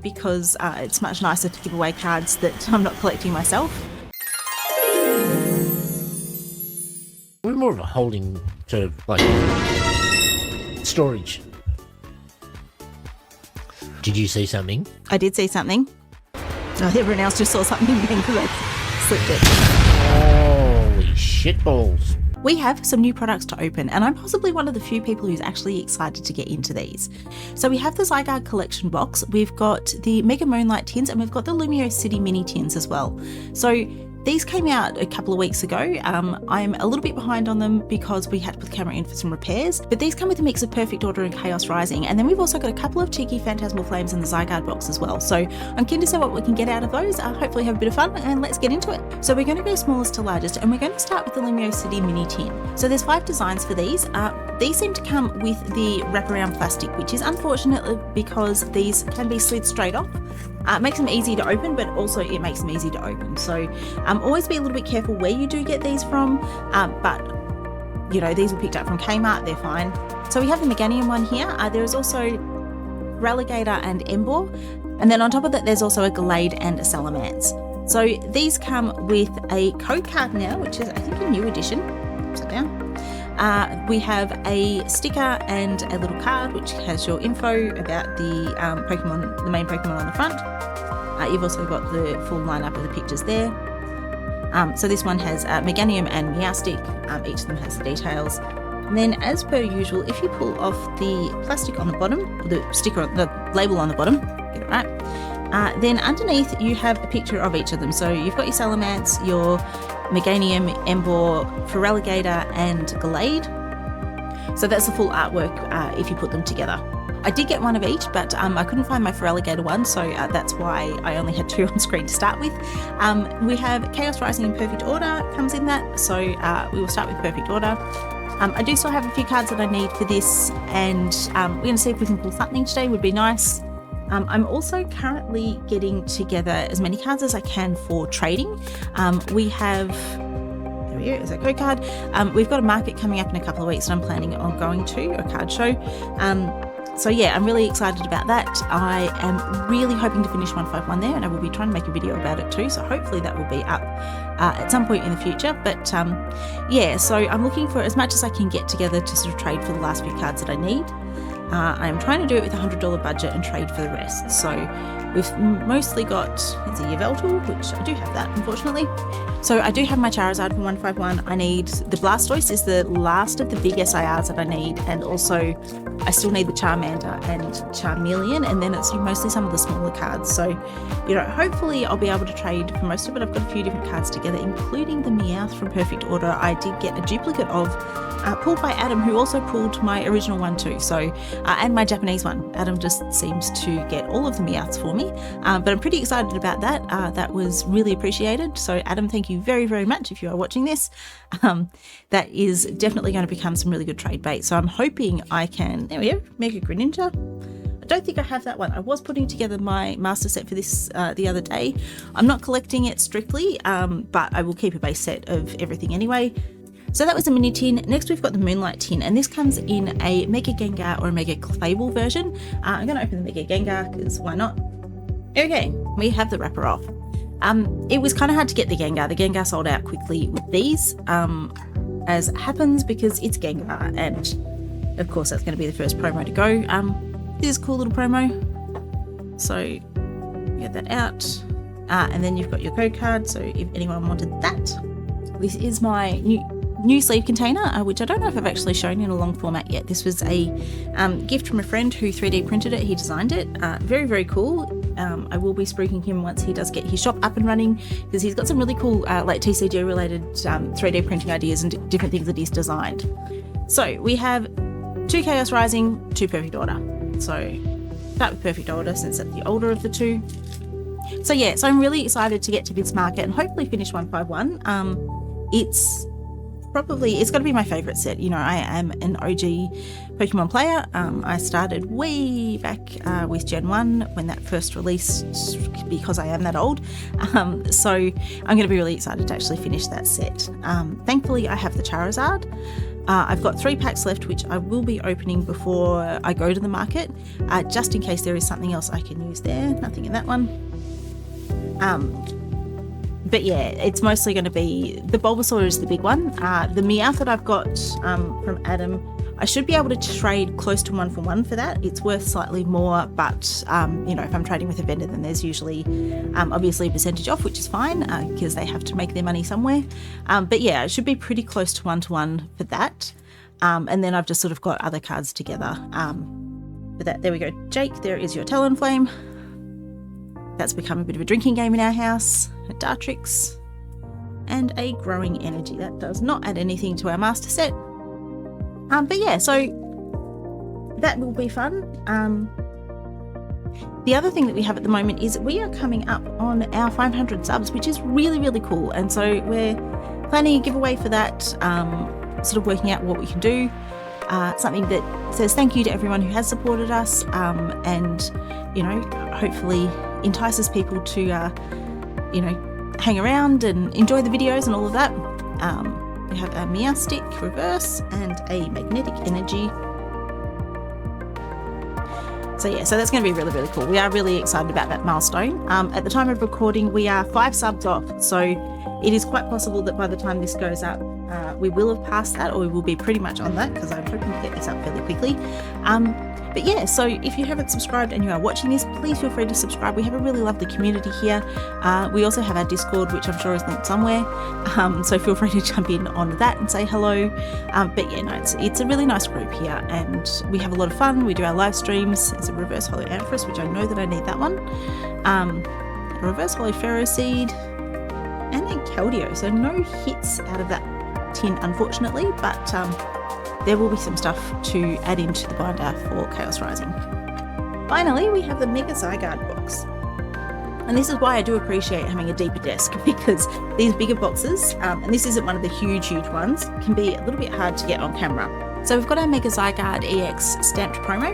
because it's much nicer to give away cards that I'm not collecting myself. We're more of a holding sort of like storage. Did you see something? I did see something. Oh, everyone else just saw something then because I slipped it. Holy shitballs. We have some new products to open, and I'm possibly one of the few people who's actually excited to get into these. So we have the Zygarde collection box, we've got the Mega Moonlight Tins, and we've got the Lumiose City Mini Tins as well. So these came out a couple of weeks ago. I'm a little bit behind on them because we had to put the camera in for some repairs, but these come with a mix of Perfect Order and Chaos Rising, and then we've also got a couple of cheeky Phantasmal Flames in the Zygarde box as well. So I'm keen to see what we can get out of those, hopefully have a bit of fun, and let's get into it. So we're going to go smallest to largest, and we're going to start with the Lumiose City Mini Tin. So there's 5 designs for these. These seem to come with the wraparound plastic, which is unfortunate because these can be slid straight off. It makes them easy to open, but also it makes them easy to open. So always be a little bit careful where you do get these from, but you know, these were picked up from Kmart, they're fine. So we have the Meganium one here. There is also Relegator and Embor, and then on top of that there's also a Glade and a Salamence. So these come with a code card now, which is I think a new edition. Sit down. We have a sticker and a little card which has your info about the Pokemon, the main Pokemon on the front. You've also got the full lineup of the pictures there. So this one has Meganium and Meowstic. Each of them has the details. And then, as per usual, if you pull off the plastic on the bottom, the sticker, the label on the bottom, get it right. Then underneath you have a picture of each of them. So you've got your Salamence, your Meganium, Embor, Feraligatr and Glade. So that's the full artwork if you put them together. I did get one of each, but I couldn't find my Feraligatr one, so that's why I only had 2 on screen to start with. We have Chaos Rising in Perfect Order comes in that, so we will start with Perfect Order. I do still have a few cards that I need for this, and we're going to see if we can pull something today, would be nice. I'm also currently getting together as many cards as I can for trading. We have, there we go, is that code card. We've got a market coming up in a couple of weeks that I'm planning on going to, a card show. So yeah, I'm really excited about that. I am really hoping to finish 151 there, and I will be trying to make a video about it too, so hopefully that will be up at some point in the future. But yeah, so I'm looking for as much as I can get together to sort of trade for the last few cards that I need. I'm trying to do it with a $100 budget and trade for the rest. So we've mostly got, it's a Yveltal, which I do have that, unfortunately. So I do have my Charizard from 151. I need the Blastoise is the last of the big SIRs that I need, and also I still need the Charmander and Charmeleon, and then it's mostly some of the smaller cards. So, you know, hopefully I'll be able to trade for most of it. I've got a few different cards together, including the Meowth from Perfect Order. I did get a duplicate of, pulled by Adam, who also pulled my original one too. So, and my Japanese one. Adam just seems to get all of the Meowths for me. But I'm pretty excited about that. That was really appreciated. So Adam, thank you very, very much if you are watching this. That is definitely going to become some really good trade bait. So I'm hoping I can, there we go, Mega Greninja. I don't think I have that one. I was putting together my master set for this the other day. I'm not collecting it strictly, but I will keep a base set of everything anyway. So that was the Mini Tin. Next we've got the Moonlight Tin, and this comes in a Mega Gengar or a Mega Clayble version. I'm going to open the Mega Gengar because why not? Okay, we have the wrapper off. It was kind of hard to get the Gengar. The Gengar sold out quickly with these, as happens because it's Gengar, and of course that's going to be the first promo to go. This is a cool little promo. So get that out, and then you've got your code card. So if anyone wanted that, this is my new sleeve container, which I don't know if I've actually shown in a long format yet. This was a gift from a friend who 3D printed it. He designed it. Very, very cool. I will be spruiking him once he does get his shop up and running, because he's got some really cool like TCG related 3D printing ideas and different things that he's designed. So we have 2 Chaos Rising, 2 Perfect Order. So start with Perfect Order since it's the older of the 2. So yeah, so I'm really excited to get to this market and hopefully finish 151. It's going to be my favourite set. You know, I am an OG Pokemon player. I started way back with Gen 1 when that first released, because I am that old. So I'm going to be really excited to actually finish that set. Thankfully, I have the Charizard. I've got 3 packs left, which I will be opening before I go to the market, just in case there is something else I can use there. Nothing in that one. But yeah, it's mostly going to be, the Bulbasaur is the big one. The Meowth that I've got from Adam, I should be able to trade close to 1-for-1 for that. It's worth slightly more, but you know, if I'm trading with a vendor, then there's usually obviously a percentage off, which is fine because they have to make their money somewhere. But yeah, it should be pretty close to 1-to-1 for that. And then I've just sort of got other cards together for that. There we go. Jake, there is your Talonflame. That's become a bit of a drinking game in our house. A Dartrix and a Growing Energy. That does not add anything to our master set. But yeah, so that will be fun. The other thing that we have at the moment is we are coming up on our 500 subs, which is really, really cool. And so we're planning a giveaway for that, sort of working out what we can do. Something that says thank you to everyone who has supported us, and, you know, hopefully entices people to, you know, hang around and enjoy the videos and all of that. We have a Meowstic reverse and a Magnetic Energy. So yeah, so that's going to be really, really cool. We are really excited about that milestone. At the time of recording, we are 5 subs off, so it is quite possible that by the time this goes up, we will have passed that, or we will be pretty much on that, because I'm hoping to get this up fairly quickly. But yeah, so if you haven't subscribed and you are watching this, please feel free to subscribe. We have a really lovely community here. We also have our Discord, which I'm sure is linked somewhere. So feel free to jump in on that and say hello. But yeah, no, it's a really nice group here, and we have a lot of fun. We do our live streams. It's a reverse Holo Amethyst, which I know that I need that one. A reverse Holo Ferroseed and a Keldeo. So no hits out of that tin, unfortunately, but there will be some stuff to add into the binder for Chaos Rising. Finally, we have the Mega Zygarde box. And this is why I do appreciate having a deeper desk, because these bigger boxes, and this isn't one of the huge ones, can be a little bit hard to get on camera. So we've got our Mega Zygarde EX stamped promo.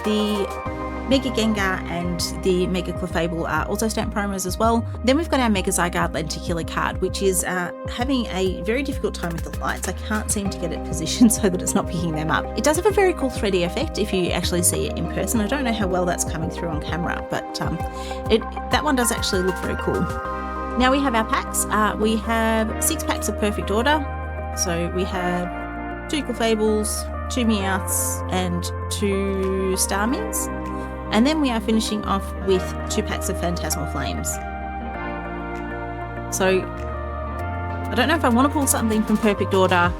The Mega Gengar and the Mega Clefable are also stamped promos as well. Then we've got our Mega Zygarde Lenticular card, which is having a very difficult time with the lights. I can't seem to get it positioned so that it's not picking them up. It does have a very cool 3D effect if you actually see it in person. I don't know how well that's coming through on camera, but that one does actually look very cool. Now we have our packs. We have 6 packs of Perfect Order. So we have 2 Clefables, 2 Meowths, and 2 Starmies. And then we are finishing off with 2 packs of Phantasmal Flames. So I don't know if I want to pull something from Perfect Order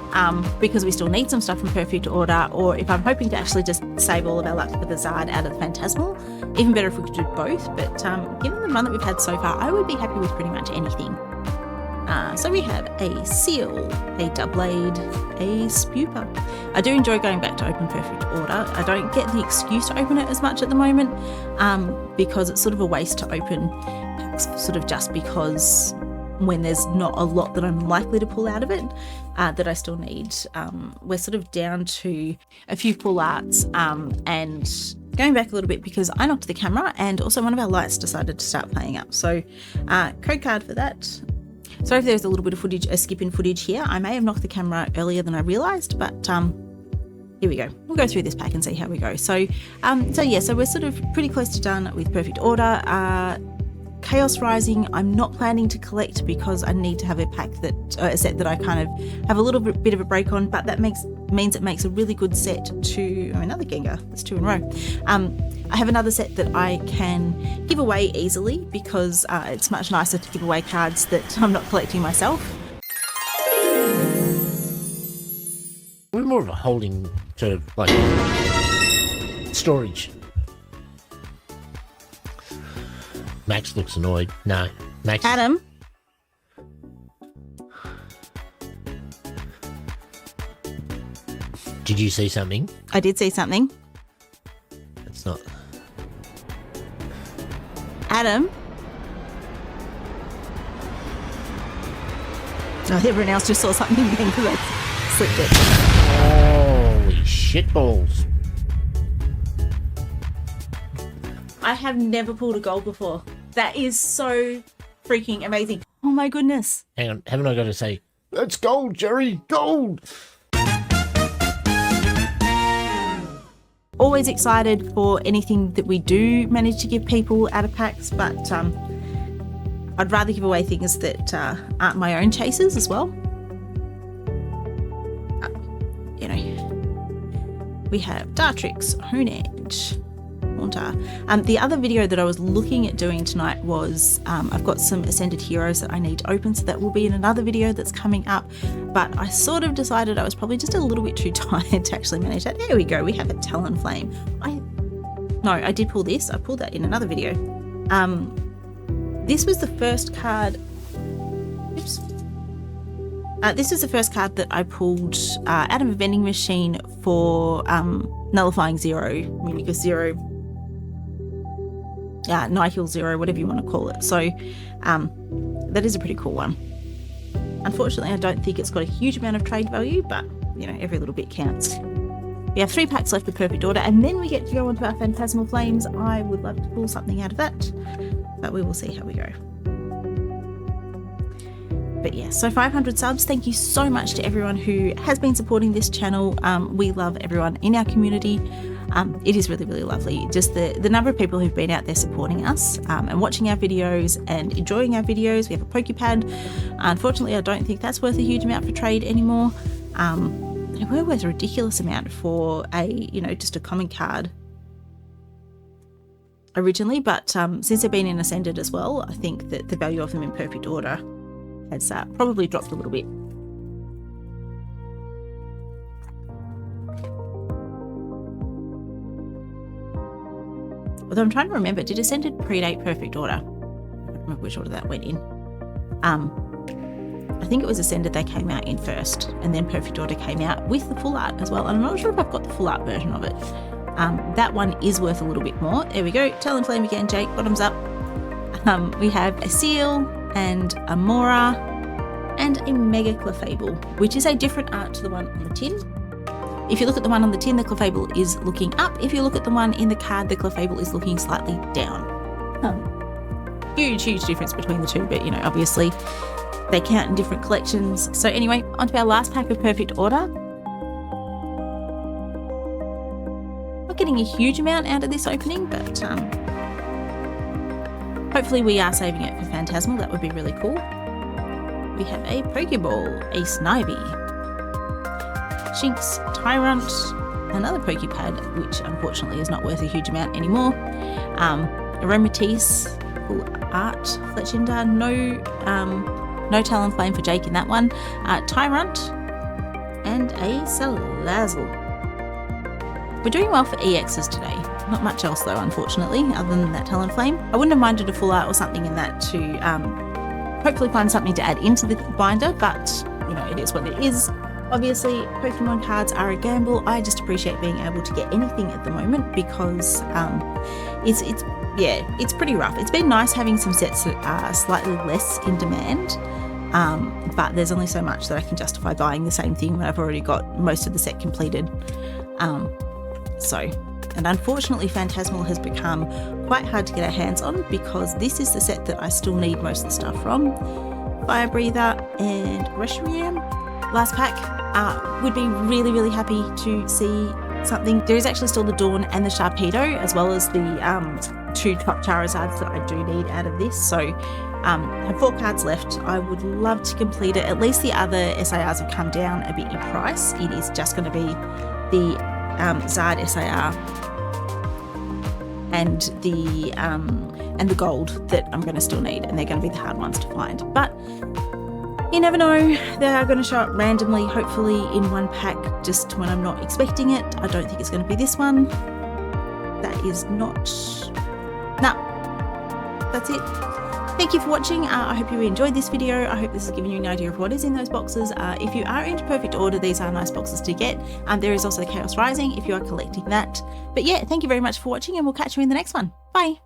because we still need some stuff from Perfect Order, or if I'm hoping to actually just save all of our luck for the Zard out of the Phantasmal. Even better if we could do both, but given the run that we've had so far, I would be happy with pretty much anything. So we have a Seal, a Doublade, a Spupa. I do enjoy going back to open Perfect Order. I don't get the excuse to open it as much at the moment because it's sort of a waste to open packs sort of just because when there's not a lot that I'm likely to pull out of it that I still need. We're sort of down to a few full arts and going back a little bit because I knocked the camera and also one of our lights decided to start playing up. So code card for that. Sorry if there's a little bit of footage, a skip in footage here. I may have knocked the camera earlier than I realised, but here we go. We'll go through this pack and see how we go. So yeah, so we're sort of pretty close to done with Perfect Order. Chaos Rising, I'm not planning to collect because I need to have a pack that a set that I kind of have a little bit of a break on, but that means it makes a really good set to another Gengar. That's 2 in a row. I have another set that I can give away easily because it's much nicer to give away cards that I'm not collecting myself. We're more of a holding to like storage. Max looks annoyed. No, Max. Adam. Did you see something? I did see something. It's not. Adam. Oh, everyone else just saw something then because I slipped it. Holy shitballs. I have never pulled a gold before. That is so freaking amazing. Oh my goodness. Hang on, haven't I got to say, that's gold, Jerry, gold. always excited for anything that we do manage to give people out of packs, but I'd rather give away things that aren't my own chasers as well. You know, we have Dartrix, Honedge, Haunter. The other video that I was looking at doing tonight was I've got some Ascended Heroes that I need to open, so that will be in another video that's coming up, but I sort of decided I was probably just a little bit too tired to actually manage that. There we go, we have a Talonflame. I did pull this. I pulled that in another video. This was the first card. Oops. This is the first card that I pulled out of a vending machine for Nullifying Zero, Municus Zero, Nihil Zero, whatever you want to call it. So that is a pretty cool one. Unfortunately, I don't think it's got a huge amount of trade value, but you know, every little bit counts. We have 3 packs left of Perfect Order, and then we get to go on to our Phantasmal Flames. I would love to pull something out of that, but we will see how we go. But yeah, so 500 subs. Thank you so much to everyone who has been supporting this channel. We love everyone in our community. It is really, really lovely. Just the number of people who've been out there supporting us and watching our videos and enjoying our videos. We have a Pokepad. Unfortunately, I don't think that's worth a huge amount for trade anymore. They were worth a ridiculous amount for just a common card originally, but since they've been in Ascended as well, I think that the value of them in Perfect Order has probably dropped a little bit. Although I'm trying to remember, did Ascended predate Perfect Order? I don't remember which order that went in. I think it was Ascended they came out in first, and then Perfect Order came out with the full art as well. And I'm not sure if I've got the full art version of it. That one is worth a little bit more. There we go. Talonflame again, Jake. Bottoms up. We have a Seal and a Mora and a Mega Clefable, which is a different art to the one on the tin. If you look at the one on the tin, the Clefable is looking up. If you look at the one in the card, the Clefable is looking slightly down. Huge difference between the two, but you know, obviously they count in different collections. So anyway, onto our last pack of Perfect Order. Not getting a huge amount out of this opening, but hopefully we are saving it for Phantasmal. That would be really cool. We have a Pokeball, a Snivy, Shinx, Tyrant, another Pokepad, which unfortunately is not worth a huge amount anymore. Aromatisse, full art, Fletchinder, no Talonflame for Jake in that one. Tyrant, and a Salazzle. We're doing well for EXs today. Not much else though, unfortunately, other than that Talonflame. I wouldn't have minded a full art or something in that to hopefully find something to add into the binder, but you know, it is what it is. Obviously, Pokemon cards are a gamble. I just appreciate being able to get anything at the moment because it's pretty rough. It's been nice having some sets that are slightly less in demand, but there's only so much that I can justify buying the same thing when I've already got most of the set completed. And unfortunately, Phantasmal has become quite hard to get our hands on because this is the set that I still need most of the stuff from. Fire Breather and Reshiram. Last pack. Would be really, really happy to see something. There is actually still the Dawn and the Sharpedo, as well as the 2 top Charizards that I do need out of this. So I have 4 cards left. I would love to complete it. At least the other SIRs have come down a bit in price. It is just going to be the Zygarde SIR and the gold that I'm going to still need, and they're going to be the hard ones to find. But you never know, they are going to show up randomly, hopefully in one pack, just when I'm not expecting it. I don't think it's going to be this one. That is not... No. That's it. Thank you for watching. I hope you enjoyed this video. I hope this has given you an idea of what is in those boxes. If you are into Perfect Order, these are nice boxes to get. There is also the Chaos Rising if you are collecting that. But yeah, thank you very much for watching, and we'll catch you in the next one. Bye.